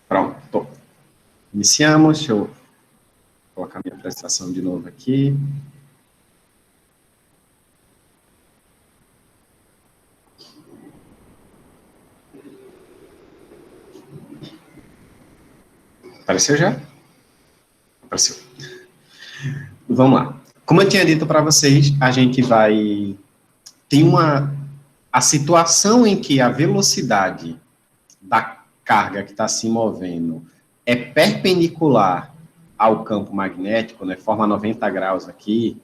Pronto. Iniciamos. Deixa eu colocar minha apresentação de novo aqui. Apareceu já? Apareceu. Vamos lá. Como eu tinha dito para vocês, a gente vai... Tem a situação em que a velocidade da carga que está se movendo é perpendicular ao campo magnético, né, forma 90 graus aqui,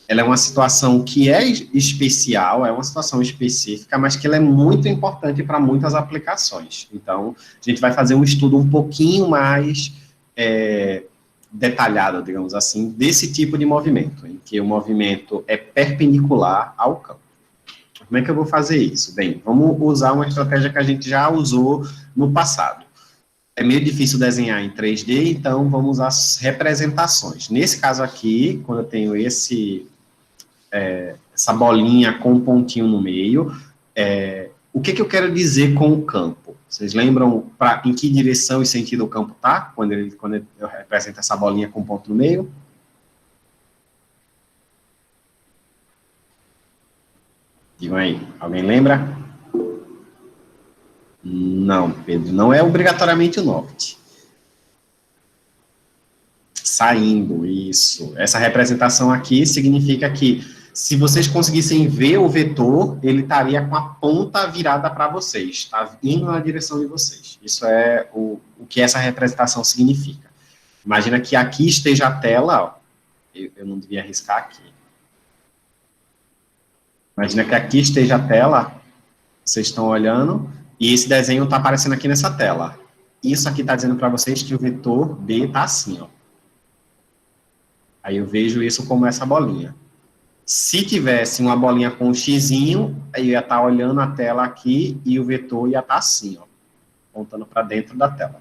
ela é uma situação que é especial, é uma situação específica, mas que ela é muito importante para muitas aplicações. Então, a gente vai fazer um estudo um pouquinho mais detalhado, digamos assim, desse tipo de movimento, em que o movimento é perpendicular ao campo. Como é que eu vou fazer isso? Bem, vamos usar uma estratégia que a gente já usou no passado. É meio difícil desenhar em 3D, então vamos usar as representações. Nesse caso aqui, quando eu tenho essa bolinha com um pontinho no meio, o que eu quero dizer com o campo? Vocês lembram em que direção e sentido o campo está, quando eu represento essa bolinha com um ponto no meio? Digam aí, alguém lembra? Não, Pedro, não é obrigatoriamente o norte. Saindo, isso. Essa representação aqui significa que, se vocês conseguissem ver o vetor, ele estaria com a ponta virada para vocês, está indo na direção de vocês. Isso é o que essa representação significa. Imagina que aqui esteja a tela, ó. Eu não devia arriscar aqui. Imagina que aqui esteja a tela, vocês estão olhando, e esse desenho está aparecendo aqui nessa tela. Isso aqui está dizendo para vocês que o vetor B está assim, ó. Aí eu vejo isso como essa bolinha. Se tivesse uma bolinha com um xizinho, aí eu ia estar olhando a tela aqui e o vetor ia estar assim, ó, apontando para dentro da tela. Tá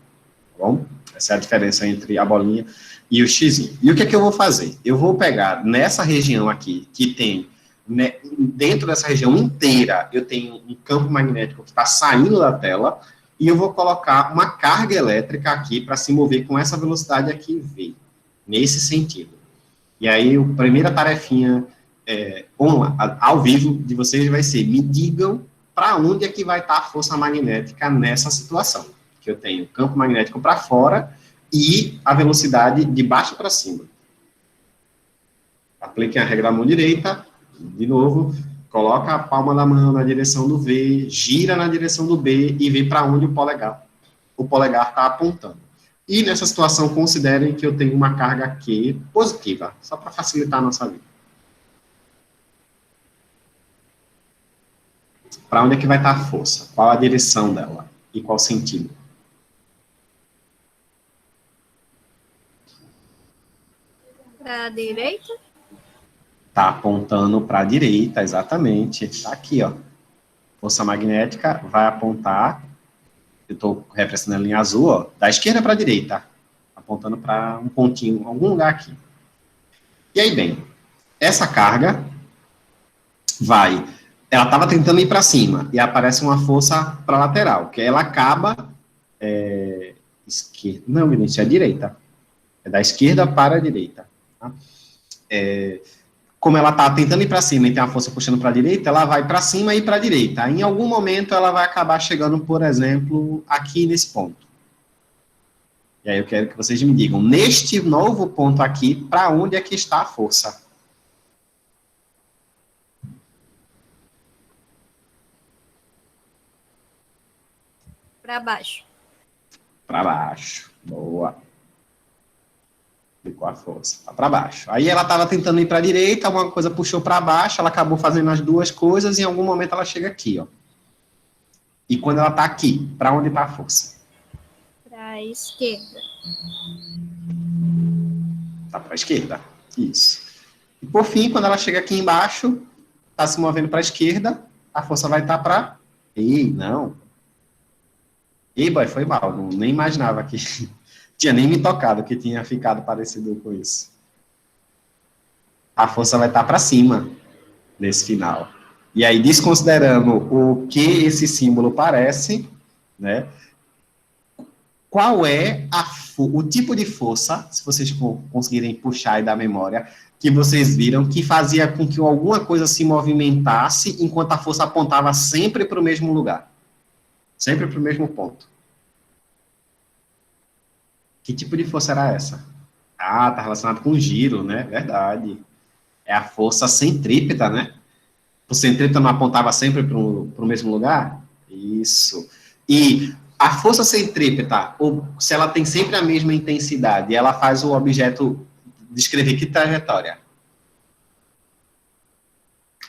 bom? Essa é a diferença entre a bolinha e o xizinho. E o que é que eu vou fazer? Eu vou pegar nessa região aqui, que tem, né, dentro dessa região inteira, eu tenho um campo magnético que está saindo da tela, e eu vou colocar uma carga elétrica aqui para se mover com essa velocidade aqui, V, nesse sentido. E aí, a primeira tarefinha ao vivo de vocês vai ser, me digam para onde é que vai estar a força magnética nessa situação. Que eu tenho campo magnético para fora e a velocidade de baixo para cima. Apliquem a regra da mão direita, de novo, coloca a palma da mão na direção do V, gira na direção do B e vê para onde o polegar está apontando. E nessa situação, considerem que eu tenho uma carga Q positiva, só para facilitar a nossa vida. Para onde é que vai estar a força? Qual a direção dela? E qual sentido? Para a direita? Está apontando para a direita, exatamente. Está aqui, ó. Força magnética vai apontar, eu estou representando a linha azul, ó, da esquerda para a direita, apontando para um pontinho, algum lugar aqui. E aí, bem, essa carga ela estava tentando ir para cima, e aparece uma força para a lateral, que ela acaba, esquerda, não, Vinícius, é a direita, é da esquerda para a direita, tá? Como ela está tentando ir para cima e tem a força puxando para a direita, ela vai para cima e para a direita. Em algum momento, ela vai acabar chegando, por exemplo, aqui nesse ponto. E aí eu quero que vocês me digam, neste novo ponto aqui, para onde é que está a força? Para baixo. Para baixo. Boa. Ficou a força. Tá para baixo. Aí ela estava tentando ir para a direita, uma coisa puxou para baixo, ela acabou fazendo as duas coisas, e em algum momento ela chega aqui, ó. E quando ela está aqui, para onde está a força? Para a esquerda. Tá para a esquerda. Isso. E por fim, quando ela chega aqui embaixo, está se movendo para a esquerda, a força vai estar para... Ei, não. Ei, boy, foi mal. Nem imaginava que... tinha nem me tocado que tinha ficado parecido com isso. A força vai estar para cima, nesse final. E aí, desconsiderando o que esse símbolo parece, né? Qual é o tipo de força, se vocês conseguirem puxar aí da memória, que vocês viram que fazia com que alguma coisa se movimentasse enquanto a força apontava sempre para o mesmo lugar? Sempre para o mesmo ponto. Que tipo de força era essa? Ah, está relacionado com giro, né? Verdade. É a força centrípeta, né? O centrípeta não apontava sempre para o mesmo lugar? Isso. E a força centrípeta, ou se ela tem sempre a mesma intensidade, ela faz o objeto descrever que trajetória?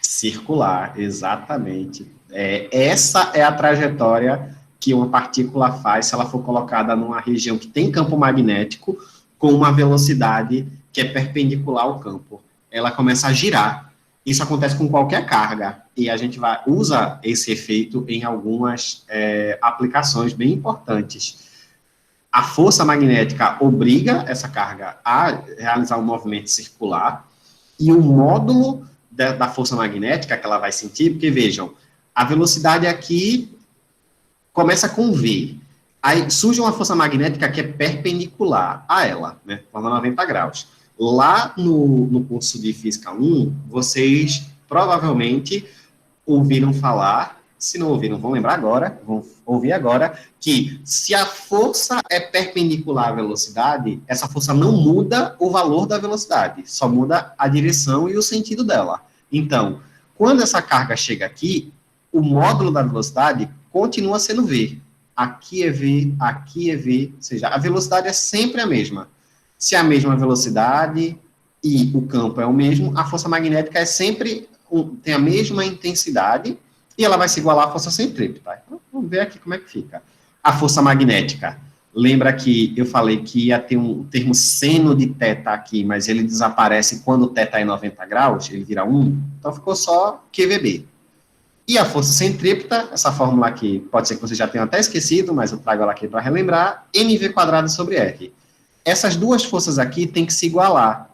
Circular, exatamente. Essa é a trajetória que uma partícula faz se ela for colocada numa região que tem campo magnético com uma velocidade que é perpendicular ao campo. Ela começa a girar. Isso acontece com qualquer carga, e a gente usa esse efeito em algumas aplicações bem importantes. A força magnética obriga essa carga a realizar um movimento circular, e o módulo da força magnética que ela vai sentir, porque vejam, a velocidade aqui começa com V, aí surge uma força magnética que é perpendicular a ela, né, forma 90 graus. Lá no curso de Física 1, vocês provavelmente ouviram falar, se não ouviram, vão lembrar agora, vão ouvir agora, que se a força é perpendicular à velocidade, essa força não muda o valor da velocidade, só muda a direção e o sentido dela. Então, quando essa carga chega aqui, o módulo da velocidade continua sendo V. Aqui é V, ou seja, a velocidade é sempre a mesma. Se é a mesma velocidade e o campo é o mesmo, a força magnética é sempre tem a mesma intensidade e ela vai se igualar à força centrípeta. Então, vamos ver aqui como é que fica. A força magnética. Lembra que eu falei que ia ter um termo seno de θ aqui, mas ele desaparece quando o θ é 90 graus, ele vira 1, então ficou só QVB. E a força centrípeta, essa fórmula aqui, pode ser que você já tenha até esquecido, mas eu trago ela aqui para relembrar, mv² sobre R. Essas duas forças aqui têm que se igualar.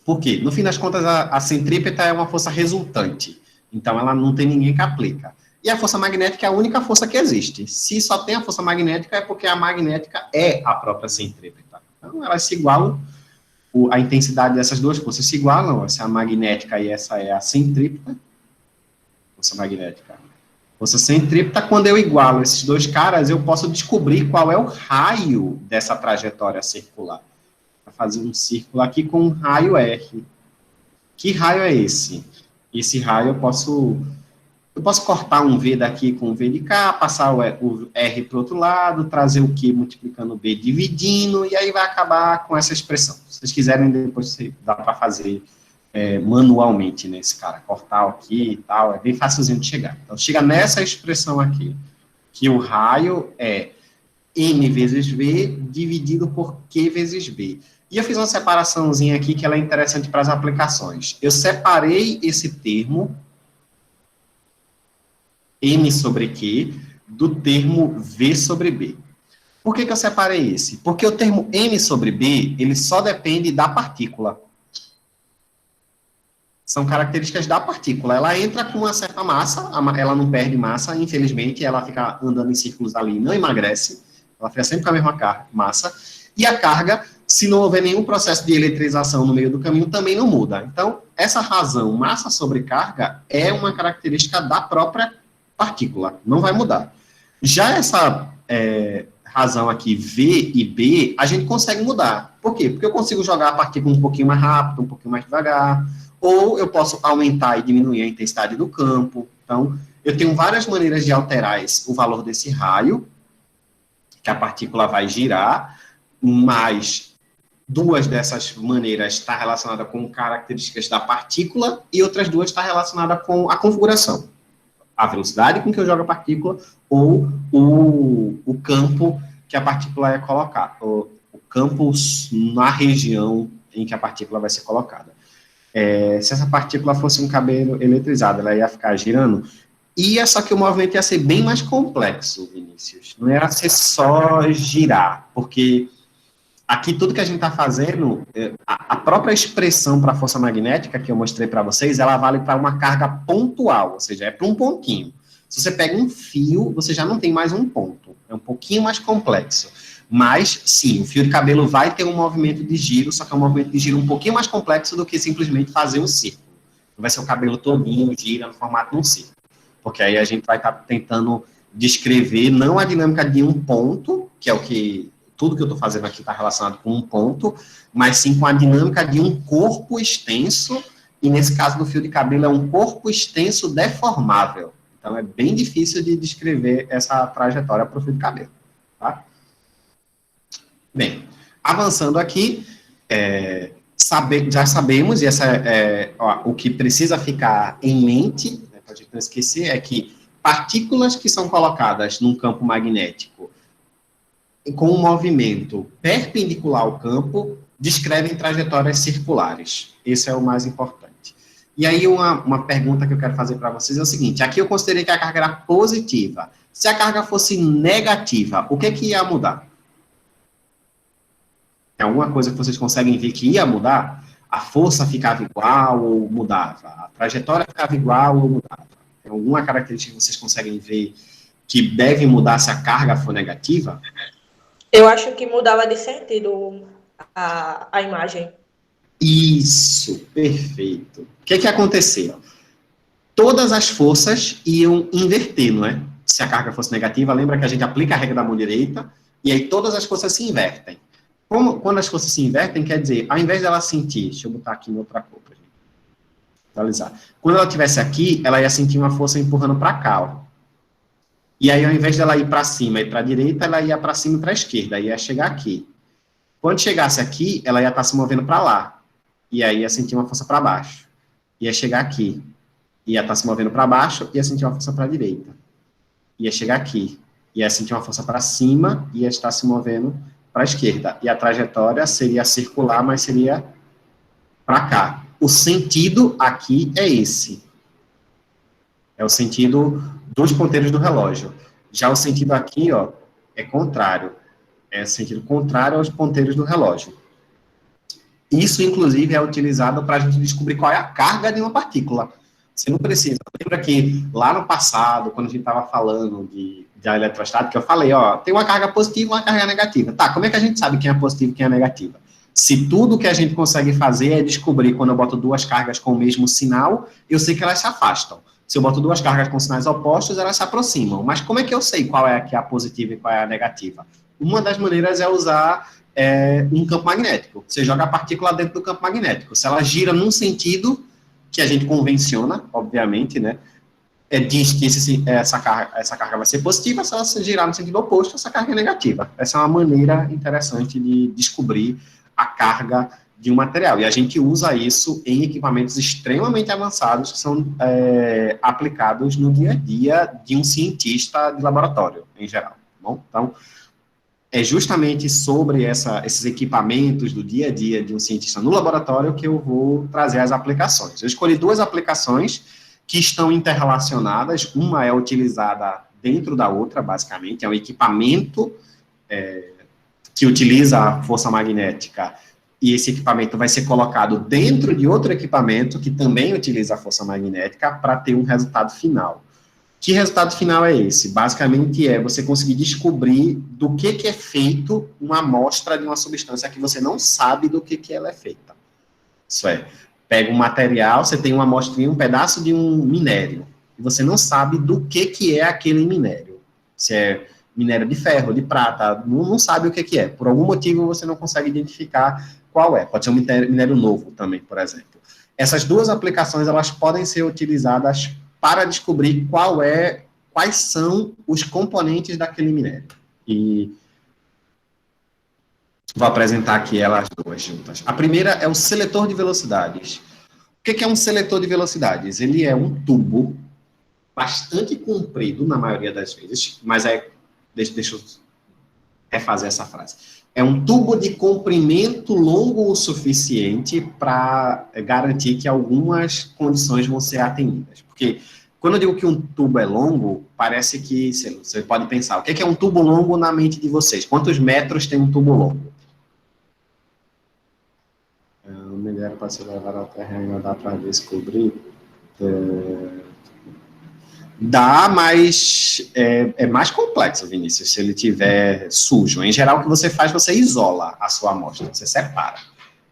Por quê? No fim das contas, a centrípeta é uma força resultante. Então, ela não tem ninguém que aplica. E a força magnética é a única força que existe. Se só tem a força magnética, é porque a magnética é a própria centrípeta. Então, elas se igualam, a intensidade dessas duas forças se igualam, essa é a magnética e essa é a centrípeta. Força magnética. Força centrípeta, quando eu igualo esses dois caras, eu posso descobrir qual é o raio dessa trajetória circular. Vou fazer um círculo aqui com um raio R. Que raio é esse? Esse raio eu posso cortar um V daqui com um V de cá, passar o R para o outro lado, trazer o Q multiplicando o B dividindo, e aí vai acabar com essa expressão. Se vocês quiserem, depois dá para fazer manualmente nesse cara, cortar aqui e tal, é bem facilzinho de chegar. Então, chega nessa expressão aqui, que o raio é M vezes V dividido por Q vezes B. E eu fiz uma separaçãozinha aqui que ela é interessante para as aplicações. Eu separei esse termo M sobre Q do termo V sobre B. Por que eu separei esse? Porque o termo M sobre B, ele só depende da partícula. São características da partícula. Ela entra com uma certa massa, ela não perde massa, infelizmente, ela fica andando em círculos ali, não emagrece, ela fica sempre com a mesma massa, e a carga, se não houver nenhum processo de eletrização no meio do caminho, também não muda. Então, essa razão, massa sobre carga, é uma característica da própria partícula, não vai mudar. Já essa razão aqui, V e B, a gente consegue mudar. Por quê? Porque eu consigo jogar a partícula um pouquinho mais rápido, um pouquinho mais devagar, ou eu posso aumentar e diminuir a intensidade do campo. Então, eu tenho várias maneiras de alterar o valor desse raio, que a partícula vai girar, mas duas dessas maneiras está relacionada com características da partícula e outras duas está relacionada com a configuração. A velocidade com que eu jogo a partícula ou o campo que a partícula é colocada, o campo na região em que a partícula vai ser colocada. Se essa partícula fosse um cabelo eletrizado, ela ia ficar girando, só que o movimento ia ser bem mais complexo, Vinícius. Não ia ser só girar, porque Aqui tudo que a gente está fazendo, a própria expressão para a força magnética que eu mostrei para vocês, ela vale para uma carga pontual, ou seja, é para um pontinho. Se você pega um fio, você já não tem mais um ponto. É um pouquinho mais complexo. Mas, sim, o fio de cabelo vai ter um movimento de giro, só que é um movimento de giro um pouquinho mais complexo do que simplesmente fazer um círculo. Não vai ser o cabelo todinho, gira no formato de um círculo. Porque aí a gente vai estar tentando descrever não a dinâmica de um ponto, que é o que tudo que eu estou fazendo aqui está relacionado com um ponto, mas sim com a dinâmica de um corpo extenso, e nesse caso do fio de cabelo é um corpo extenso deformável. Então é bem difícil de descrever essa trajetória para o fio de cabelo. Tá? Bem, avançando aqui, já sabemos, e essa o que precisa ficar em mente, né, para a gente não esquecer, é que partículas que são colocadas num campo magnético com um movimento perpendicular ao campo descrevem trajetórias circulares. Esse é o mais importante. E aí uma pergunta que eu quero fazer para vocês é o seguinte, aqui eu considerei que a carga era positiva. Se a carga fosse negativa, o que ia mudar? É alguma coisa que vocês conseguem ver que ia mudar? A força ficava igual ou mudava? A trajetória ficava igual ou mudava? Tem alguma característica que vocês conseguem ver que deve mudar se a carga for negativa? Eu acho que mudava de sentido a imagem. Isso, perfeito. O que aconteceu? Todas as forças iam inverter, não é? Se a carga fosse negativa, lembra que a gente aplica a regra da mão direita, e aí todas as forças se invertem. Quando as forças se invertem, quer dizer, ao invés dela sentir, deixa eu botar aqui em outra cor para gente visualizar. Quando ela estivesse aqui, ela ia sentir uma força empurrando para cá, ó. E aí, ao invés dela ir para cima e para a direita, ela ia para cima e para a esquerda, ia chegar aqui. Quando chegasse aqui, ela ia estar se movendo para lá, e aí ia sentir uma força para baixo. Ia chegar aqui, ia estar se movendo para baixo, ia sentir uma força para a direita. Ia chegar aqui, ia sentir uma força para cima, ia estar se movendo para a esquerda. E a trajetória seria circular, mas seria para cá. O sentido aqui é esse. É o sentido dos ponteiros do relógio. Já o sentido aqui, ó, é contrário. É o sentido contrário aos ponteiros do relógio. Isso, inclusive, é utilizado para a gente descobrir qual é a carga de uma partícula. Você não precisa. Lembra que lá no passado, quando a gente estava falando de eletrostática, eu falei, ó, tem uma carga positiva e uma carga negativa. Tá, como é que a gente sabe quem é positiva e quem é negativa? Se tudo que a gente consegue fazer é descobrir quando eu boto duas cargas com o mesmo sinal, eu sei que elas se afastam. Se eu boto duas cargas com sinais opostos, elas se aproximam. Mas como é que eu sei qual é a positiva e qual é a negativa? Uma das maneiras é usar um campo magnético. Você joga a partícula dentro do campo magnético. Se ela gira num sentido que a gente convenciona, obviamente, né? Diz que essa carga vai ser positiva, se ela girar no sentido oposto, essa carga é negativa. Essa é uma maneira interessante de descobrir a carga de um material. E a gente usa isso em equipamentos extremamente avançados que são aplicados no dia a dia de um cientista de laboratório, em geral. Tá bom? Então, é justamente sobre esses equipamentos do dia a dia de um cientista no laboratório que eu vou trazer as aplicações. Eu escolhi duas aplicações que estão interrelacionadas, uma é utilizada dentro da outra, basicamente, é um equipamento que utiliza a força magnética, e esse equipamento vai ser colocado dentro de outro equipamento que também utiliza a força magnética para ter um resultado final. Que resultado final é esse? Basicamente é você conseguir descobrir do que é feito uma amostra de uma substância que você não sabe do que ela é feita. Isso é, pega um material, você tem uma amostrinha, um pedaço de um minério, e você não sabe do que é aquele minério. Se é minério de ferro, de prata, não sabe o que é. Por algum motivo você não consegue identificar qual é. Pode ser um minério novo também, por exemplo. Essas duas aplicações, elas podem ser utilizadas para descobrir quais são os componentes daquele minério. E vou apresentar aqui elas duas juntas. A primeira é o seletor de velocidades. O que é um seletor de velocidades? Ele é um tubo bastante comprido, na maioria das vezes, mas deixa eu refazer essa frase. É um tubo de comprimento longo o suficiente para garantir que algumas condições vão ser atendidas. Porque quando eu digo que um tubo é longo, parece que você pode pensar, o que é um tubo longo na mente de vocês? Quantos metros tem um tubo longo? era para se levar ao terreno, dá para descobrir. Dá, mas é mais complexo, Vinícius, se ele tiver sujo. Em geral, o que você faz, você isola a sua amostra, você separa.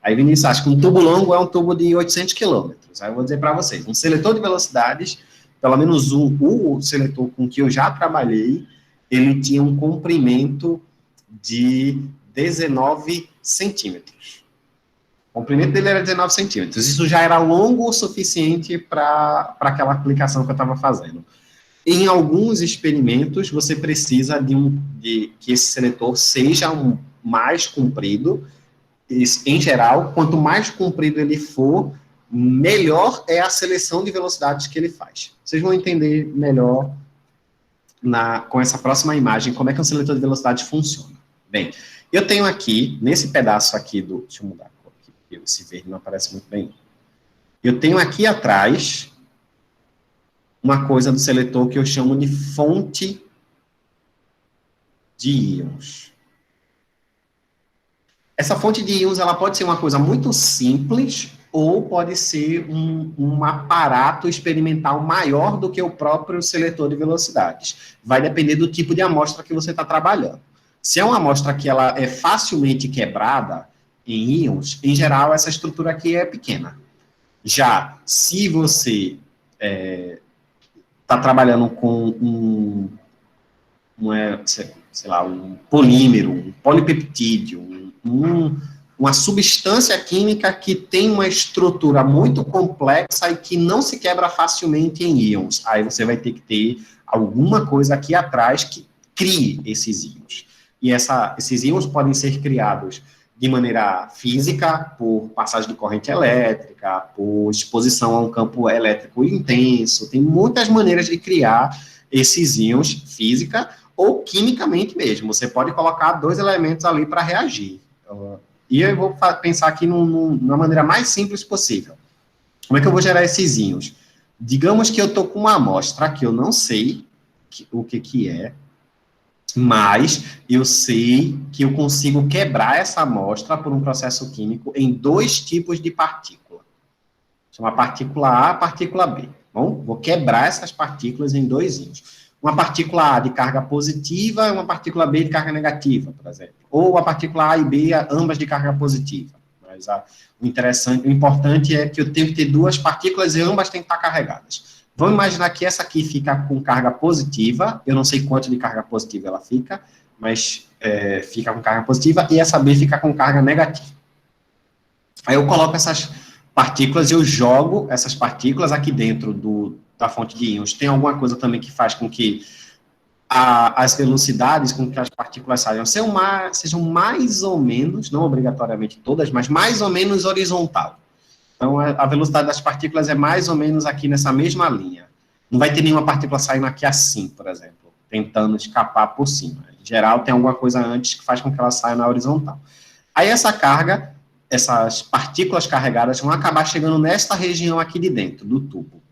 Aí, Vinícius, acha que um tubo longo é um tubo de 800 quilômetros. Aí eu vou dizer para vocês, um seletor de velocidades, pelo menos o seletor com que eu já trabalhei, ele tinha um comprimento de 19 centímetros. O comprimento dele era 19 centímetros. Isso já era longo o suficiente para aquela aplicação que eu estava fazendo. Em alguns experimentos, você precisa de que esse seletor seja mais comprido. Em geral, quanto mais comprido ele for, melhor é a seleção de velocidades que ele faz. Vocês vão entender melhor com essa próxima imagem como é que um seletor de velocidade funciona. Bem, eu tenho aqui, nesse pedaço aqui deixa eu mudar a cor aqui, porque esse verde não aparece muito bem. Eu tenho aqui atrás uma coisa do seletor que eu chamo de fonte de íons. Essa fonte de íons, ela pode ser uma coisa muito simples ou pode ser um aparato experimental maior do que o próprio seletor de velocidades. Vai depender do tipo de amostra que você está trabalhando. Se é uma amostra que ela é facilmente quebrada em íons, em geral, essa estrutura aqui é pequena. Já, se você está trabalhando com sei lá, um polímero, um polipeptídeo, uma substância química que tem uma estrutura muito complexa e que não se quebra facilmente em íons. Aí você vai ter que ter alguma coisa aqui atrás que crie esses íons. E esses íons podem ser criados de maneira física, por passagem de corrente elétrica, por exposição a um campo elétrico intenso. Tem muitas maneiras de criar esses íons física ou quimicamente mesmo. Você pode colocar 2 elementos ali para reagir. E eu vou pensar aqui numa maneira mais simples possível. Como é que eu vou gerar esses íons? Digamos que eu estou com uma amostra que eu não sei o que é, mas eu sei que eu consigo quebrar essa amostra por um processo químico em 2 tipos de partícula. Chama partícula A e partícula B. Bom, vou quebrar essas partículas em 2 íons. Uma partícula A de carga positiva e uma partícula B de carga negativa, por exemplo. Ou a partícula A e B, ambas de carga positiva. Mas o importante é que eu tenho que ter 2 partículas e ambas têm que estar carregadas. Vamos imaginar que essa aqui fica com carga positiva, eu não sei quanto de carga positiva ela fica, mas fica com carga positiva, e essa B fica com carga negativa. Aí eu coloco essas partículas e eu jogo essas partículas aqui dentro da fonte de íons. Tem alguma coisa também que faz com que as velocidades com que as partículas saiam sejam mais ou menos, não obrigatoriamente todas, mas mais ou menos horizontal. Então, a velocidade das partículas é mais ou menos aqui nessa mesma linha. Não vai ter nenhuma partícula saindo aqui assim, por exemplo, tentando escapar por cima. Em geral, tem alguma coisa antes que faz com que ela saia na horizontal. Aí essa carga, essas partículas carregadas vão acabar chegando nesta região aqui de dentro, do tubo.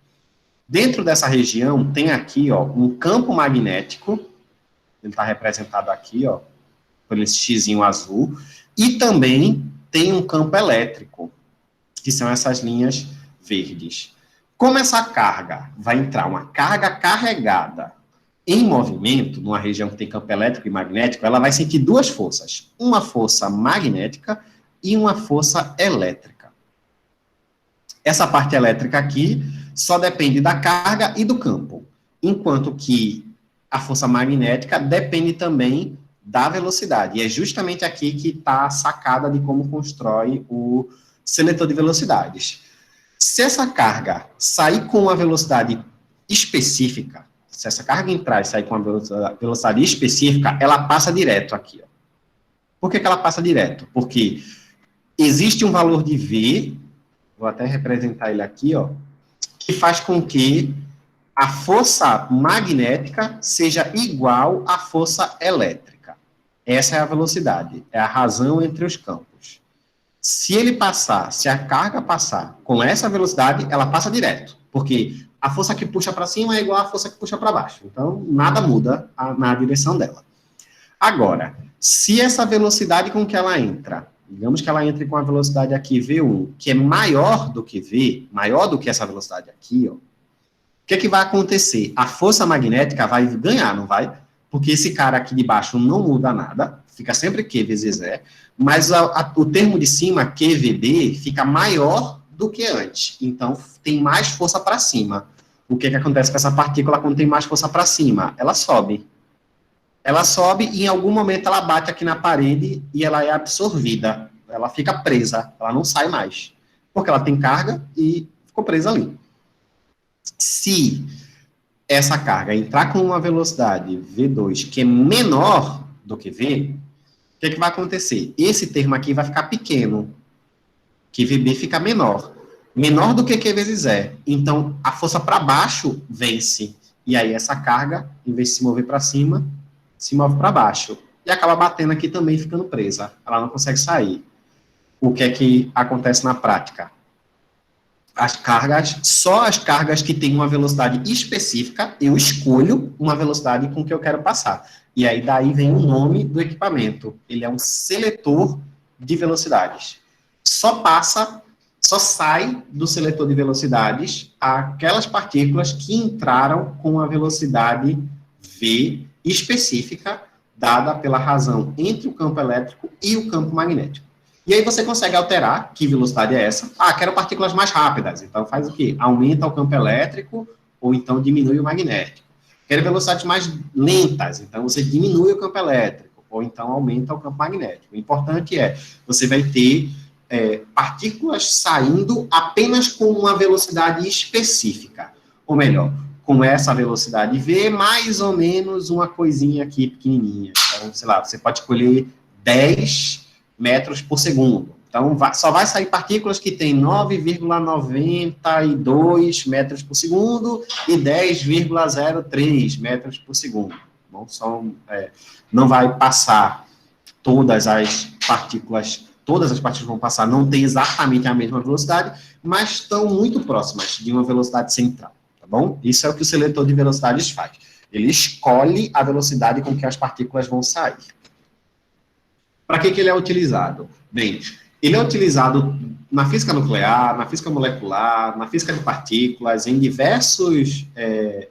Dentro dessa região, tem aqui, ó, um campo magnético, ele está representado aqui, ó, por esse xizinho azul, e também tem um campo elétrico, que são essas linhas verdes. Como essa carga vai entrar, uma carga carregada em movimento, numa região que tem campo elétrico e magnético, ela vai sentir 2 forças, uma força magnética e uma força elétrica. Essa parte elétrica aqui só depende da carga e do campo, enquanto que a força magnética depende também da velocidade. E é justamente aqui que está a sacada de como constrói o seletor de velocidades. Se essa carga sair com uma velocidade específica, se essa carga entrar e sair com uma velocidade específica, ela passa direto aqui. Ó. Por que ela passa direto? Porque existe um valor de V, vou até representar ele aqui, ó, que faz com que a força magnética seja igual à força elétrica. Essa é a velocidade, é a razão entre os campos. Se a carga passar com essa velocidade, ela passa direto, porque a força que puxa para cima é igual à força que puxa para baixo. Então, nada muda na direção dela. Agora, se essa velocidade com que ela entra digamos que ela entre com a velocidade aqui V1, que é maior do que V, maior do que essa velocidade aqui, ó, o que vai acontecer? A força magnética vai ganhar, não vai? Porque esse cara aqui de baixo não muda nada, fica sempre Q vezes E, mas o termo de cima, QVD, fica maior do que antes. Então, tem mais força para cima. O que acontece com essa partícula quando tem mais força para cima? Ela sobe. Ela sobe e em algum momento ela bate aqui na parede e ela é absorvida. Ela fica presa, ela não sai mais. Porque ela tem carga e ficou presa ali. Se essa carga entrar com uma velocidade V2 que é menor do que V, o que vai acontecer? Esse termo aqui vai ficar pequeno, que VB fica menor. Menor do que Q vezes E. Então, a força para baixo vence. E aí, essa carga, em vez de se mover para cima, se move para baixo. E acaba batendo aqui também, ficando presa. Ela não consegue sair. O que é que acontece na prática? As cargas, só as cargas que têm uma velocidade específica, eu escolho uma velocidade com que eu quero passar. E aí, daí vem o nome do equipamento. Ele é um seletor de velocidades. Só sai do seletor de velocidades aquelas partículas que entraram com a velocidade V específica, dada pela razão entre o campo elétrico e o campo magnético. E aí você consegue alterar que velocidade é essa. Quero partículas mais rápidas. Então faz o quê? Aumenta o campo elétrico ou então diminui o magnético. Quero velocidades mais lentas. Então você diminui o campo elétrico ou então aumenta o campo magnético. O importante é, você vai ter partículas saindo apenas com uma velocidade específica. Ou melhor, com essa velocidade V, mais ou menos uma coisinha aqui pequenininha. Então, sei lá, você pode escolher 10 metros por segundo. Então, só vai sair partículas que têm 9,92 metros por segundo e 10,03 metros por segundo. Bom, não vai passar todas as partículas vão passar, não tem exatamente a mesma velocidade, mas estão muito próximas de uma velocidade central, tá bom? Isso é o que o seletor de velocidades faz. Ele escolhe a velocidade com que as partículas vão sair. Para que ele é utilizado? Bem, ele é utilizado na física nuclear, na física molecular, na física de partículas, em diversos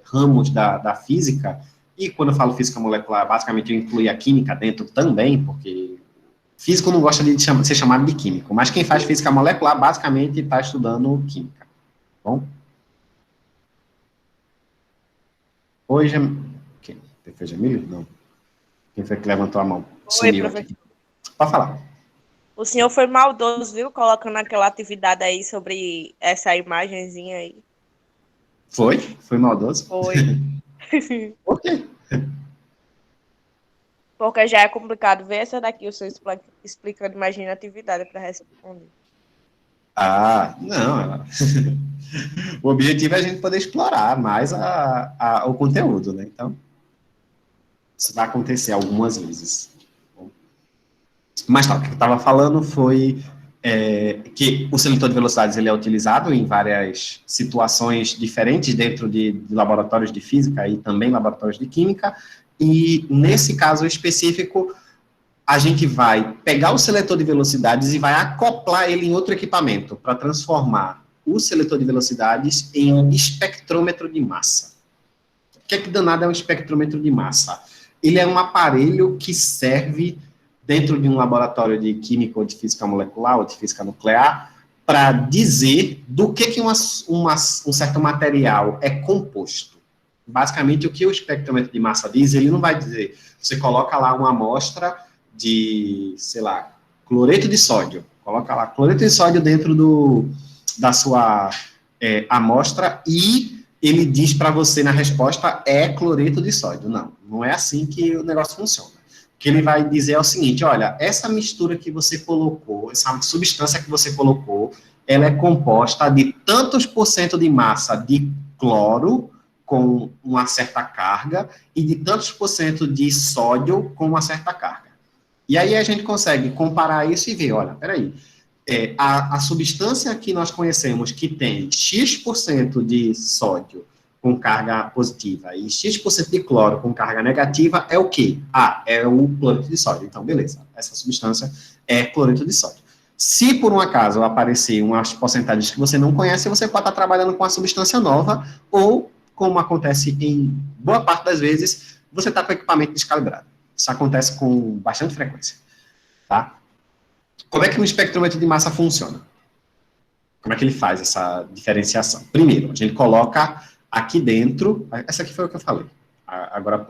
ramos da física, e quando eu falo física molecular, basicamente eu incluo a química dentro também, porque físico não gosta de ser chamado de químico, mas quem faz física molecular, basicamente, está estudando química. Tá bom? Oi, quem? Foi Jamílio? Não. Quem foi que levantou a mão? Oi, professor. Pode falar. O senhor foi maldoso, viu? Colocando aquela atividade aí sobre essa imagenzinha aí. Foi? Foi maldoso? Foi. Por quê? Porque já é complicado ver essa daqui, o senhor explicando, imagina a atividade para responder. Não. O objetivo é a gente poder explorar mais o conteúdo, né? Então, isso vai acontecer algumas vezes. Mas tá, o que eu estava falando foi que o seletor de velocidades ele é utilizado em várias situações diferentes dentro de laboratórios de física e também laboratórios de química, e nesse caso específico, a gente vai pegar o seletor de velocidades e vai acoplar ele em outro equipamento para transformar o seletor de velocidades em um espectrômetro de massa. O que danado é um espectrômetro de massa? Ele é um aparelho que serve dentro de um laboratório de química ou de física molecular ou de física nuclear para dizer do que um certo material é composto. Basicamente, o que o espectrômetro de massa diz, ele não vai dizer, você coloca lá uma amostra de, sei lá, cloreto de sódio, coloca lá cloreto de sódio dentro da sua amostra e ele diz para você na resposta é cloreto de sódio. Não é assim que o negócio funciona. O que ele vai dizer é o seguinte, olha, essa mistura que você colocou, essa substância que você colocou, ela é composta de tantos por cento de massa de cloro com uma certa carga e de tantos por cento de sódio com uma certa carga. E aí a gente consegue comparar isso e ver, olha, peraí, a substância que nós conhecemos que tem X% de sódio com carga positiva e X% de cloro com carga negativa é o quê? É o cloreto de sódio. Então, beleza, essa substância é cloreto de sódio. Se, por um acaso, aparecer umas porcentagens que você não conhece, você pode estar trabalhando com a substância nova, ou, como acontece em boa parte das vezes, você está com o equipamento descalibrado. Isso acontece com bastante frequência. Tá? Como é que o espectrômetro de massa funciona? Como é que ele faz essa diferenciação? Primeiro, a gente coloca aqui dentro, essa aqui foi o que eu falei, agora,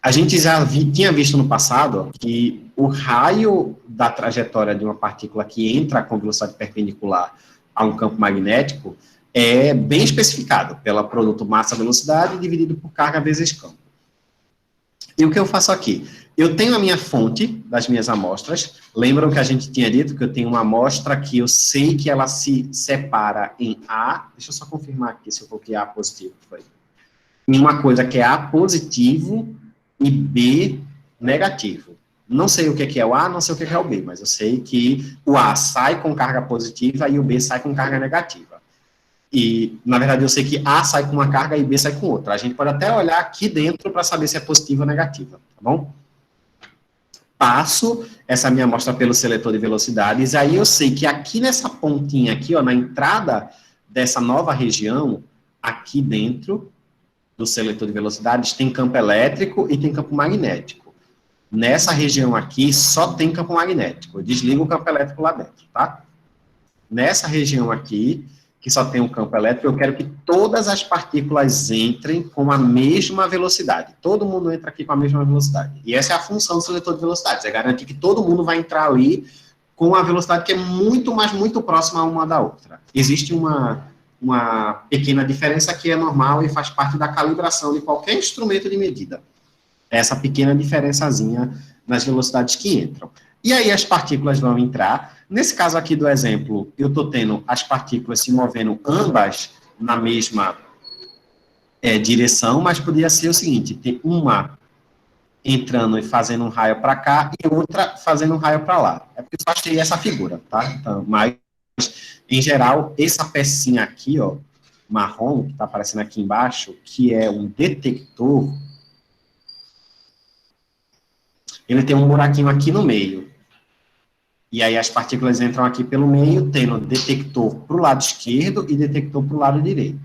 a gente já tinha visto no passado que o raio da trajetória de uma partícula que entra com velocidade perpendicular a um campo magnético é bem especificado pela produto massa-velocidade dividido por carga vezes campo. E o que eu faço aqui? Eu tenho a minha fonte das minhas amostras. Lembram que a gente tinha dito que eu tenho uma amostra que eu sei que ela se separa em A. Deixa eu só confirmar aqui se eu coloquei A positivo. Foi. Em uma coisa que é A positivo e B negativo. Não sei o que é o A, não sei o que é o B, mas eu sei que o A sai com carga positiva e o B sai com carga negativa. E, na verdade, eu sei que A sai com uma carga e B sai com outra. A gente pode até olhar aqui dentro para saber se é positiva ou negativa, tá bom? Passo essa minha amostra pelo seletor de velocidades, aí eu sei que aqui nessa pontinha aqui, ó, na entrada dessa nova região, aqui dentro do seletor de velocidades, tem campo elétrico e tem campo magnético. Nessa região aqui, só tem campo magnético. Eu desligo o campo elétrico lá dentro, tá? Nessa região aqui, que só tem um campo elétrico, eu quero que todas as partículas entrem com a mesma velocidade. Todo mundo entra aqui com a mesma velocidade. E essa é a função do seletor de velocidades, é garantir que todo mundo vai entrar ali com a velocidade que é muito, mas muito próxima uma da outra. Existe uma pequena diferença que é normal e faz parte da calibração de qualquer instrumento de medida. Essa pequena diferençazinha nas velocidades que entram. E aí as partículas vão entrar. Nesse caso aqui do exemplo, eu estou tendo as partículas se movendo ambas na mesma direção, mas poderia ser o seguinte, ter uma entrando e fazendo um raio para cá e outra fazendo um raio para lá. É porque eu só achei essa figura, tá? Então, mas, em geral, essa pecinha aqui, ó, marrom, que está aparecendo aqui embaixo, que é um detector, ele tem um buraquinho aqui no meio. E aí as partículas entram aqui pelo meio, tendo detector para o lado esquerdo e detector para o lado direito.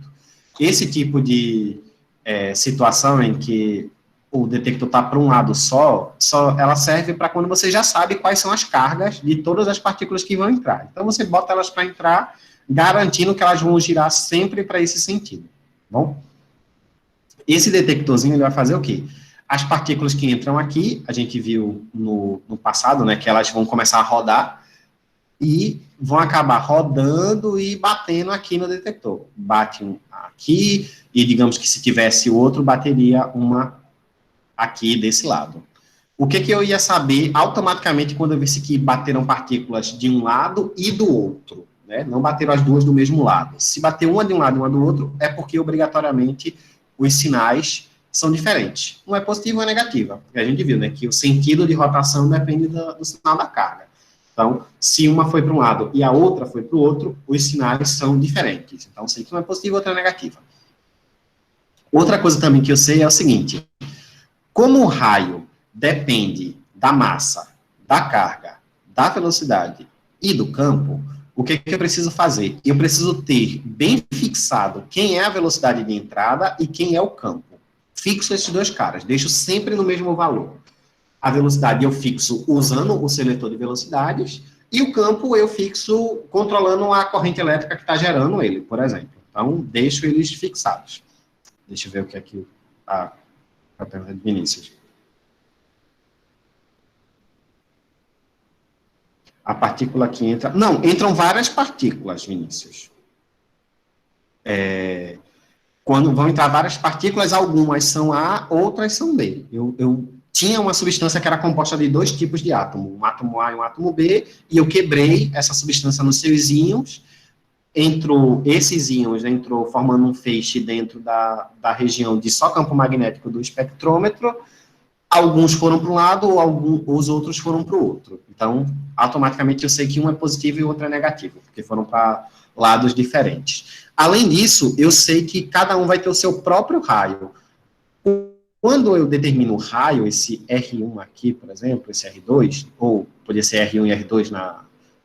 Esse tipo de situação em que o detector está para um lado só, ela serve para quando você já sabe quais são as cargas de todas as partículas que vão entrar. Então, você bota elas para entrar, garantindo que elas vão girar sempre para esse sentido. Bom? Esse detectorzinho, ele vai fazer o quê? As partículas que entram aqui, a gente viu no passado, né, que elas vão começar a rodar e vão acabar rodando e batendo aqui no detector. Bate um aqui e, digamos que se tivesse outro, bateria uma aqui desse lado. O que eu ia saber automaticamente quando eu visse que bateram partículas de um lado e do outro, né? Não bateram as duas do mesmo lado. Se bater uma de um lado e uma do outro, é porque obrigatoriamente os sinais são diferentes. Um é positivo e um é negativo. Porque a gente viu, né, que o sentido de rotação depende do sinal da carga. Então, se uma foi para um lado e a outra foi para o outro, os sinais são diferentes. Então, sei que uma é positiva e outra é negativa. Outra coisa também que eu sei é o seguinte: como o raio depende da massa, da carga, da velocidade e do campo, o que eu preciso fazer? Eu preciso ter bem fixado quem é a velocidade de entrada e quem é o campo. Fixo esses dois caras, deixo sempre no mesmo valor. A velocidade eu fixo usando o seletor de velocidades e o campo eu fixo controlando a corrente elétrica que está gerando ele, por exemplo. Então, deixo eles fixados. Deixa eu ver o que é que a pergunta de Vinícius. A partícula que entra... Não, entram várias partículas, Vinícius. Quando vão entrar várias partículas, algumas são A, outras são B. Eu tinha uma substância que era composta de dois tipos de átomo, um átomo A e um átomo B, e eu quebrei essa substância nos seus íons, esses íons entrou formando um feixe dentro da região de só campo magnético do espectrômetro. Alguns foram para um lado, os outros foram para o outro. Então, automaticamente eu sei que um é positivo e o outro é negativo, porque foram para lados diferentes. Além disso, eu sei que cada um vai ter o seu próprio raio. Quando eu determino o raio, esse R1 aqui, por exemplo, esse R2, ou podia ser R1 e R2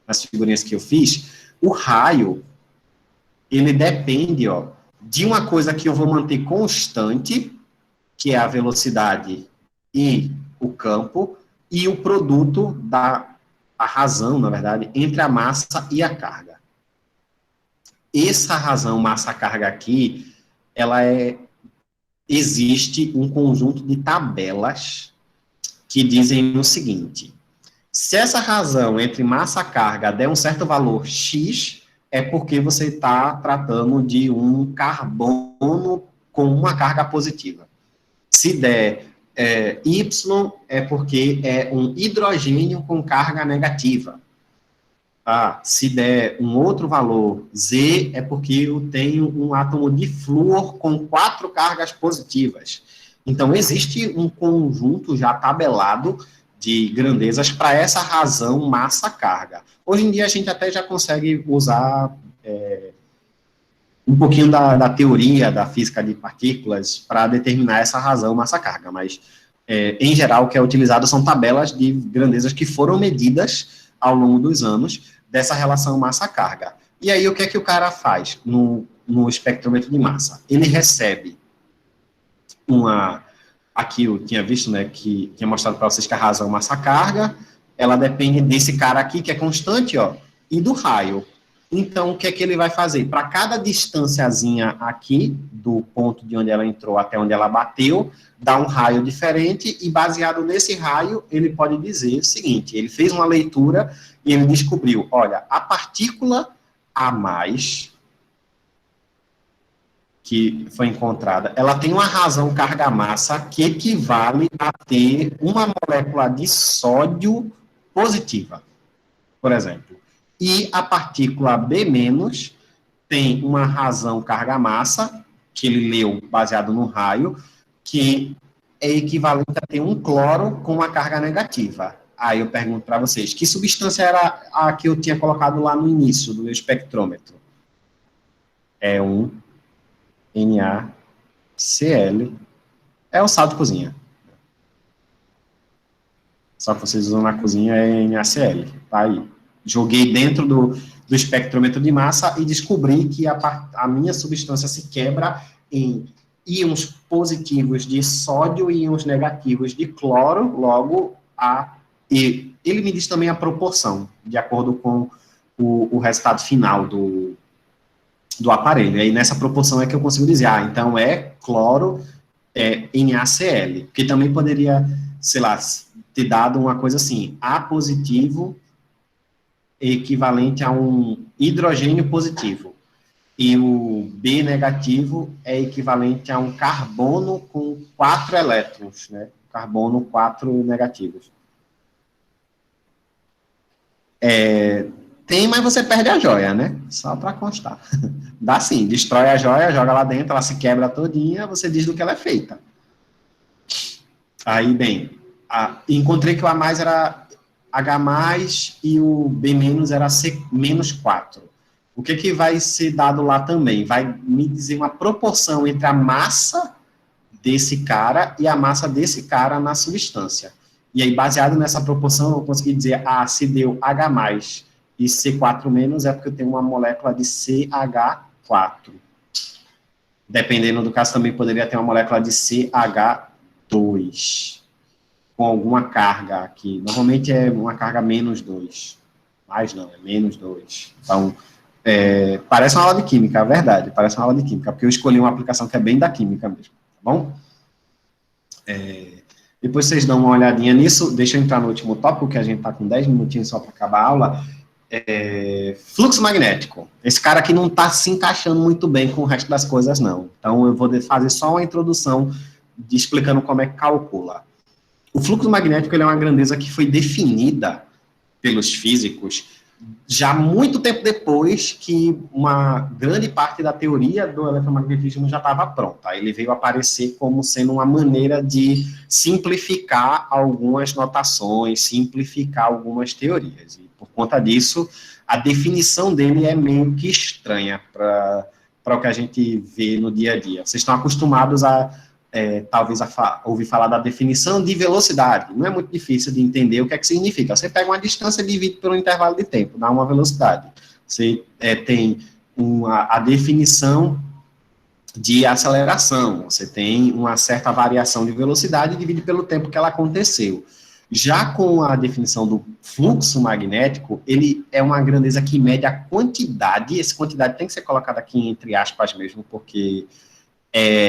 nas figurinhas que eu fiz, o raio, ele depende, ó, de uma coisa que eu vou manter constante, que é a velocidade e o campo, e o produto a razão, na verdade, entre a massa e a carga. Essa razão massa-carga aqui, existe um conjunto de tabelas que dizem o seguinte: se essa razão entre massa-carga der um certo valor X, é porque você está tratando de um carbono com uma carga positiva. Se der Y, é porque é um hidrogênio com carga negativa. Se der um outro valor Z, é porque eu tenho um átomo de flúor com 4 cargas positivas. Então, existe um conjunto já tabelado de grandezas para essa razão massa-carga. Hoje em dia, a gente até já consegue usar um pouquinho da teoria da física de partículas para determinar essa razão massa-carga, mas, em geral, o que é utilizado são tabelas de grandezas que foram medidas ao longo dos anos dessa relação massa-carga. E aí, o que é que o cara faz no espectrômetro de massa? Ele recebe aqui eu tinha visto, né, que tinha mostrado para vocês que a razão massa-carga, ela depende desse cara aqui, que é constante, ó, e do raio. Então, o que é que ele vai fazer? Para cada distânciazinha aqui, do ponto de onde ela entrou até onde ela bateu, dá um raio diferente, e baseado nesse raio, ele pode dizer o seguinte: ele fez uma leitura e ele descobriu, olha, a partícula A+, que foi encontrada, ela tem uma razão carga-massa que equivale a ter uma molécula de sódio positiva, por exemplo. E a partícula B- tem uma razão carga-massa, que ele leu baseado no raio, que é equivalente a ter um cloro com uma carga negativa. Aí eu pergunto para vocês, que substância era a que eu tinha colocado lá no início do meu espectrômetro? É um NaCl. É o sal de cozinha. Só que vocês usam na cozinha é NaCl. Tá aí. Joguei dentro do espectrômetro de massa e descobri que a minha substância se quebra em íons positivos de sódio e íons negativos de cloro, logo e ele me diz também a proporção, de acordo com o resultado final do aparelho. E aí nessa proporção é que eu consigo dizer, então é cloro NaCl, porque também poderia, sei lá, ter dado uma coisa assim, A positivo equivalente a um hidrogênio positivo, e o B negativo é equivalente a um carbono com 4 elétrons, né? Carbono 4 negativos. Tem, mas você perde a joia, né? Só para constar. Dá sim, destrói a joia, joga lá dentro, ela se quebra todinha, você diz do que ela é feita. Aí, bem, encontrei que o A+ era H+, e o B- era C-4. O que vai ser dado lá também? Vai me dizer uma proporção entre a massa desse cara e a massa desse cara na substância. E aí, baseado nessa proporção, eu consegui dizer, se deu H+, e C4- é porque eu tenho uma molécula de CH4. Dependendo do caso, também poderia ter uma molécula de CH2, com alguma carga aqui. Normalmente é uma carga -2. Mas não, é -2. Então, parece uma aula de química, é verdade, parece uma aula de química, porque eu escolhi uma aplicação que é bem da química mesmo, tá bom? Depois vocês dão uma olhadinha nisso, deixa eu entrar no último tópico, que a gente está com 10 minutinhos só para acabar a aula. Fluxo magnético. Esse cara aqui não está se encaixando muito bem com o resto das coisas, não. Então, eu vou fazer só uma introdução explicando como é que calcula. O fluxo magnético ele é uma grandeza que foi definida pelos físicos já muito tempo depois que uma grande parte da teoria do eletromagnetismo já estava pronta. Ele veio aparecer como sendo uma maneira de simplificar algumas notações, simplificar algumas teorias. E, por conta disso, a definição dele é meio que estranha para para o que a gente vê no dia a dia. Vocês estão acostumados talvez ouvir falar da definição de velocidade. Não é muito difícil de entender o que é que significa. Você pega uma distância e divide pelo intervalo de tempo, dá uma velocidade. Você tem a definição de aceleração, você tem uma certa variação de velocidade e divide pelo tempo que ela aconteceu. Já com a definição do fluxo magnético, ele é uma grandeza que mede a quantidade, essa quantidade tem que ser colocada aqui entre aspas mesmo, porque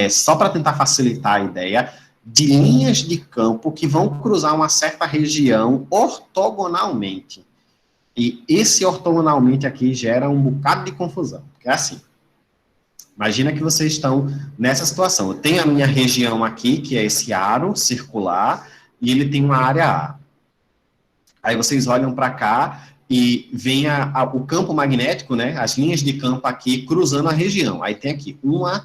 só para tentar facilitar a ideia, de linhas de campo que vão cruzar uma certa região ortogonalmente. E esse ortogonalmente aqui gera um bocado de confusão, porque é assim. Imagina que vocês estão nessa situação. Eu tenho a minha região aqui, que é esse aro circular, e ele tem uma área A. Aí vocês olham para cá e vem o campo magnético, né? As linhas de campo aqui cruzando a região. Aí tem aqui 1,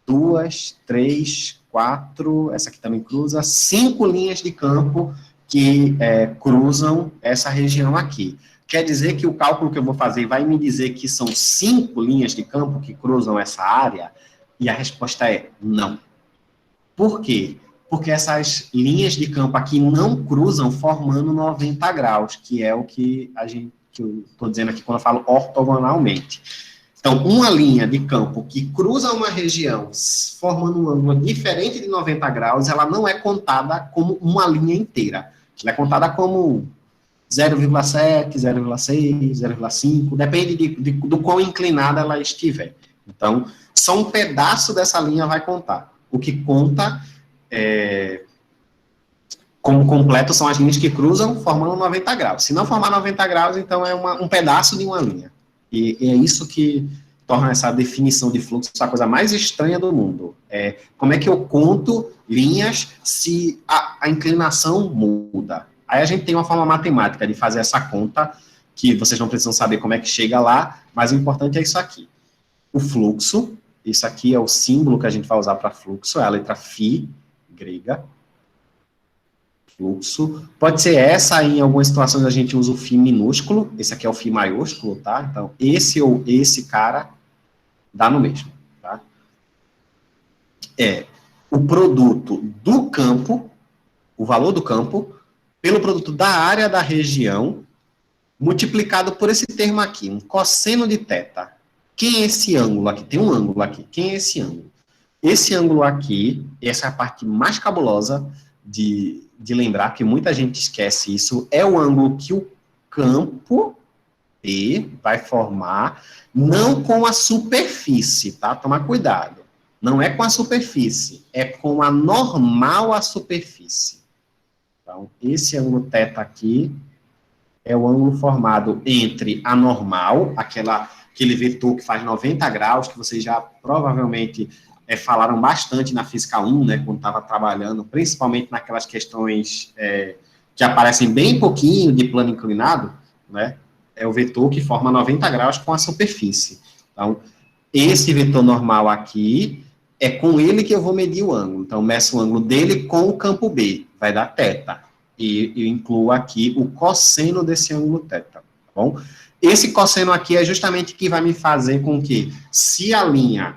2, 3, 4, essa aqui também cruza, 5 linhas de campo que cruzam essa região aqui. Quer dizer que o cálculo que eu vou fazer vai me dizer que são 5 linhas de campo que cruzam essa área? E a resposta é não. Por quê? Porque essas linhas de campo aqui não cruzam formando 90 graus, que é o que eu estou dizendo aqui quando eu falo ortogonalmente. Então, uma linha de campo que cruza uma região formando um ângulo diferente de 90 graus, ela não é contada como uma linha inteira. Ela é contada como 0,7, 0,6, 0,5, depende do quão inclinada ela estiver. Então, só um pedaço dessa linha vai contar. O que conta como completo são as linhas que cruzam formando 90 graus. Se não formar 90 graus, então é um pedaço de uma linha. E é isso que torna essa definição de fluxo a coisa mais estranha do mundo. Como é que eu conto linhas se a inclinação muda? Aí a gente tem uma forma matemática de fazer essa conta, que vocês não precisam saber como é que chega lá, mas o importante é isso aqui. O fluxo, isso aqui é o símbolo que a gente vai usar para fluxo, é a letra φ, grega. Fluxo. Pode ser essa, em algumas situações a gente usa o φ minúsculo, esse aqui é o φ maiúsculo, tá? Então, esse ou esse cara dá no mesmo, tá? O produto do campo, o valor do campo, pelo produto da área da região, multiplicado por esse termo aqui, um cosseno de θ. Quem é esse ângulo aqui? Tem um ângulo aqui. Quem é esse ângulo? Esse ângulo aqui, essa é a parte mais cabulosa de lembrar, que muita gente esquece isso, é o ângulo que o campo P vai formar, não com a superfície, tá? Toma cuidado. Não é com a superfície, é com a normal à superfície. Então, esse ângulo θ aqui é o ângulo formado entre a normal, aquele vetor que faz 90 graus, que vocês já provavelmente falaram bastante na Física 1, né, quando estava trabalhando, principalmente naquelas questões que aparecem bem pouquinho de plano inclinado, né, é o vetor que forma 90 graus com a superfície. Então, esse vetor normal aqui, é com ele que eu vou medir o ângulo. Então, meço o ângulo dele com o campo B, vai dar θ. E eu incluo aqui o cosseno desse ângulo θ, tá bom? Esse cosseno aqui é justamente o que vai me fazer com que, se a linha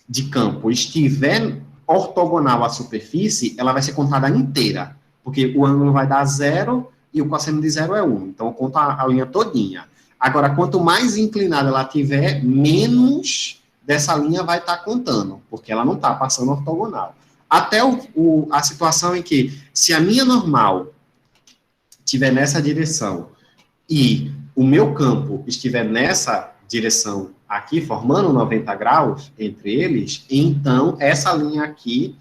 de campo estiver ortogonal à superfície, ela vai ser contada inteira, porque o ângulo vai dar 0 e o cosseno de 0 é 1. Então, eu conto a linha todinha. Agora, quanto mais inclinada ela tiver, menos dessa linha vai estar contando, porque ela não está passando ortogonal. Até a situação em que, se a minha normal estiver nessa direção e o meu campo estiver nessa direção aqui, formando 90 graus entre eles, então essa linha aqui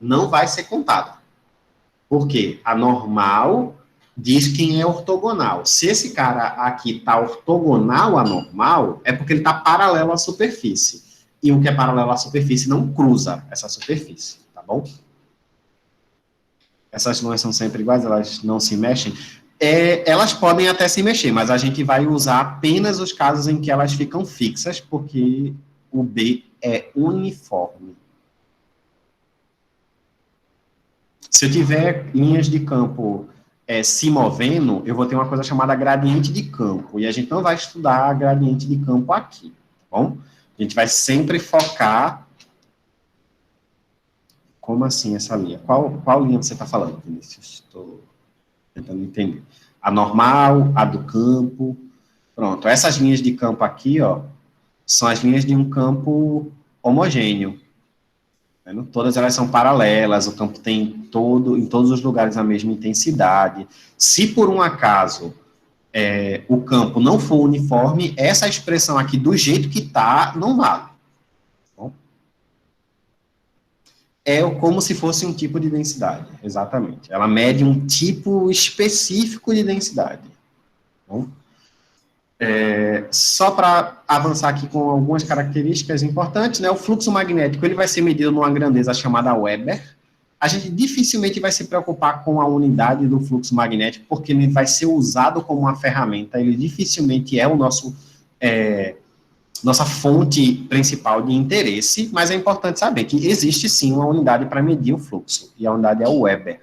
não vai ser contada. Por quê? A normal diz quem é ortogonal. Se esse cara aqui está ortogonal à normal, é porque ele está paralelo à superfície. E o que é paralelo à superfície não cruza essa superfície, tá bom? Essas linhas são sempre iguais, elas não se mexem. Elas podem até se mexer, mas a gente vai usar apenas os casos em que elas ficam fixas, porque o B é uniforme. Se eu tiver linhas de campo se movendo, eu vou ter uma coisa chamada gradiente de campo, e a gente não vai estudar a gradiente de campo aqui, tá bom? A gente vai sempre focar... Como assim essa linha? Qual linha você está falando, Vinícius? Estou tentando entender. A normal, a do campo. Pronto, essas linhas de campo aqui, ó, são as linhas de um campo homogêneo. Né? Todas elas são paralelas, o campo tem em todos os lugares a mesma intensidade. Se por um acaso o campo não for uniforme, essa expressão aqui, do jeito que está, não vale. Bom, é como se fosse um tipo de densidade, exatamente. Ela mede um tipo específico de densidade. Bom, só para avançar aqui com algumas características importantes, né, o fluxo magnético ele vai ser medido numa grandeza chamada Weber. A gente dificilmente vai se preocupar com a unidade do fluxo magnético, porque ele vai ser usado como uma ferramenta, ele dificilmente é o nossa fonte principal de interesse, mas é importante saber que existe sim uma unidade para medir o fluxo, e a unidade é o Weber.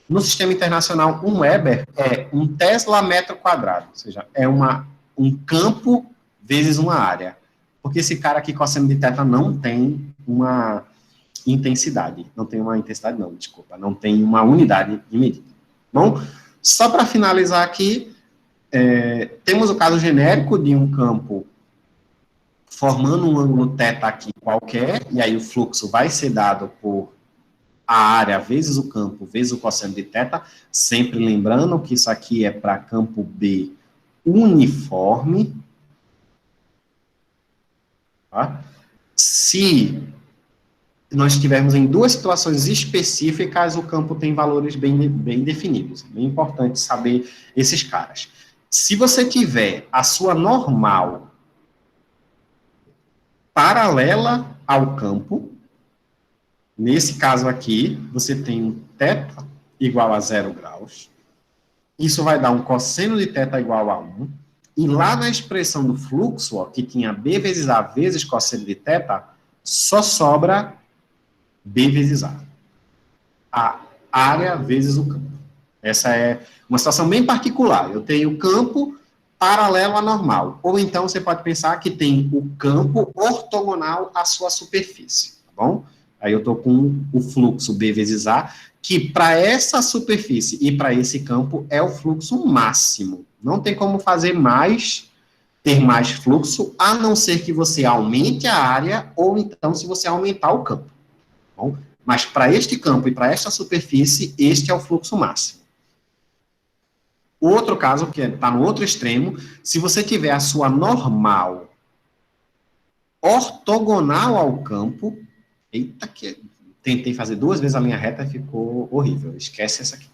No sistema internacional, um Weber é um Tesla metro quadrado, ou seja, é um campo vezes uma área. Porque esse cara aqui, cosseno de θ, não tem uma intensidade. Não tem uma intensidade, não, desculpa. Não tem uma unidade de medida. Bom, só para finalizar aqui, temos o caso genérico de um campo formando um ângulo θ aqui qualquer, e aí o fluxo vai ser dado por a área vezes o campo, vezes o cosseno de θ, sempre lembrando que isso aqui é para campo B uniforme. Tá? Se nós estivermos em duas situações específicas, o campo tem valores bem definidos. É bem importante saber esses caras. Se você tiver a sua normal paralela ao campo, nesse caso aqui, você tem um θ igual a 0 graus. Isso vai dar um cosseno de θ igual a 1. E lá na expressão do fluxo, ó, que tinha B vezes A vezes cosseno de θ, só sobra B vezes A. A área vezes o campo. Essa é uma situação bem particular. Eu tenho o campo paralelo à normal. Ou então você pode pensar que tem o campo ortogonal à sua superfície. Tá bom? Aí eu estou com o fluxo B vezes A, que para essa superfície e para esse campo é o fluxo máximo. Não tem como fazer mais, ter mais fluxo, a não ser que você aumente a área, ou então se você aumentar o campo. Bom, mas para este campo e para esta superfície, este é o fluxo máximo. O outro caso, que está no outro extremo, se você tiver a sua normal ortogonal ao campo, eita, que tentei fazer 2 vezes a linha reta e ficou horrível, esquece essa aqui.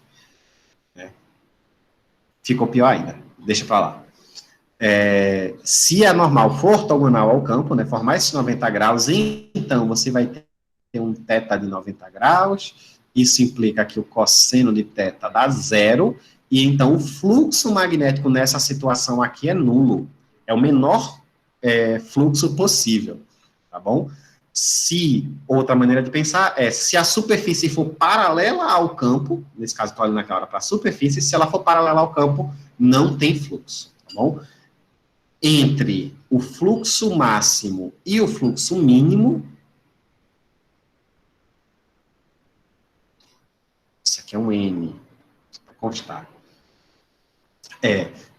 Ficou pior ainda, deixa para lá. Se a normal for ortogonal ao campo, né, formar esses 90 graus, então você vai ter um θ de 90 graus, isso implica que o cosseno de θ dá 0, e então o fluxo magnético nessa situação aqui é nulo. É o menor fluxo possível, tá bom? Outra maneira de pensar se a superfície for paralela ao campo, nesse caso estou olhando aquela hora para a superfície, se ela for paralela ao campo, não tem fluxo, tá bom? Entre o fluxo máximo e o fluxo mínimo, isso aqui é um N, para constar.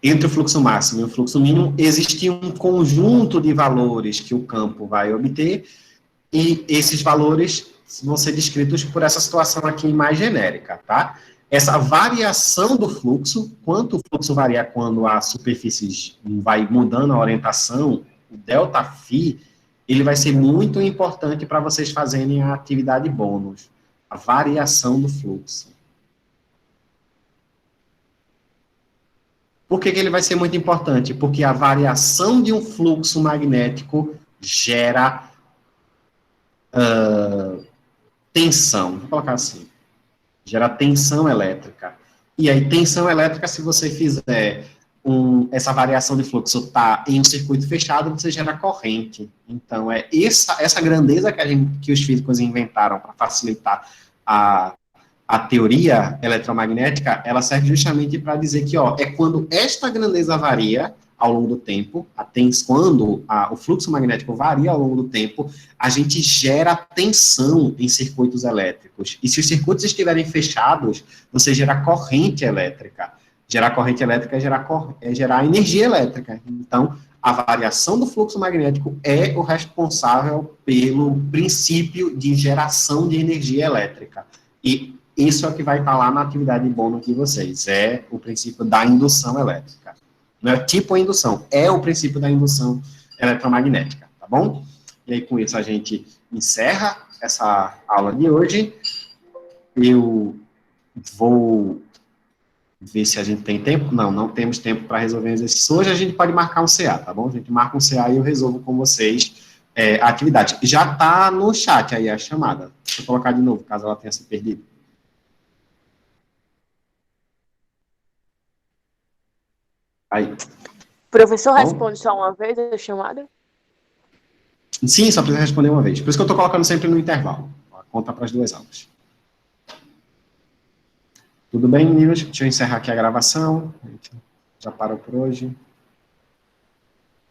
Entre o fluxo máximo e o fluxo mínimo, existe um conjunto de valores que o campo vai obter, e esses valores vão ser descritos por essa situação aqui mais genérica, tá? Essa variação do fluxo, quanto o fluxo varia quando a superfície vai mudando a orientação, o ΔΦ, ele vai ser muito importante para vocês fazerem a atividade bônus, a variação do fluxo. Por que ele vai ser muito importante? Porque a variação de um fluxo magnético gera tensão, vou colocar assim, gera tensão elétrica. E aí, tensão elétrica, se você fizer essa variação de fluxo está em um circuito fechado, você gera corrente. Então, é essa grandeza que os físicos inventaram para facilitar a teoria eletromagnética, ela serve justamente para dizer que, é quando esta grandeza varia, ao longo do tempo, quando o fluxo magnético varia ao longo do tempo, a gente gera tensão em circuitos elétricos. E se os circuitos estiverem fechados, você gera corrente elétrica. Gerar corrente elétrica é gerar energia elétrica. Então, a variação do fluxo magnético é o responsável pelo princípio de geração de energia elétrica. E isso é o que vai estar lá na atividade bônus de vocês, é o princípio da indução elétrica. Não é tipo a indução, é o princípio da indução eletromagnética, tá bom? E aí, com isso, a gente encerra essa aula de hoje. Eu vou ver se a gente tem tempo. Não temos tempo para resolver o exercício. Hoje a gente pode marcar um CA, tá bom? A gente marca um CA e eu resolvo com vocês a atividade. Já está no chat aí a chamada. Deixa eu colocar de novo, caso ela tenha se perdido. Aí. Professor, Bom, responde só uma vez a chamada? sim, só precisa responder uma vez. Por isso que eu estou colocando sempre no intervalo. Conta para as 2 aulas. Tudo bem, meninos? Deixa eu encerrar aqui a gravação. A gente já parou por hoje.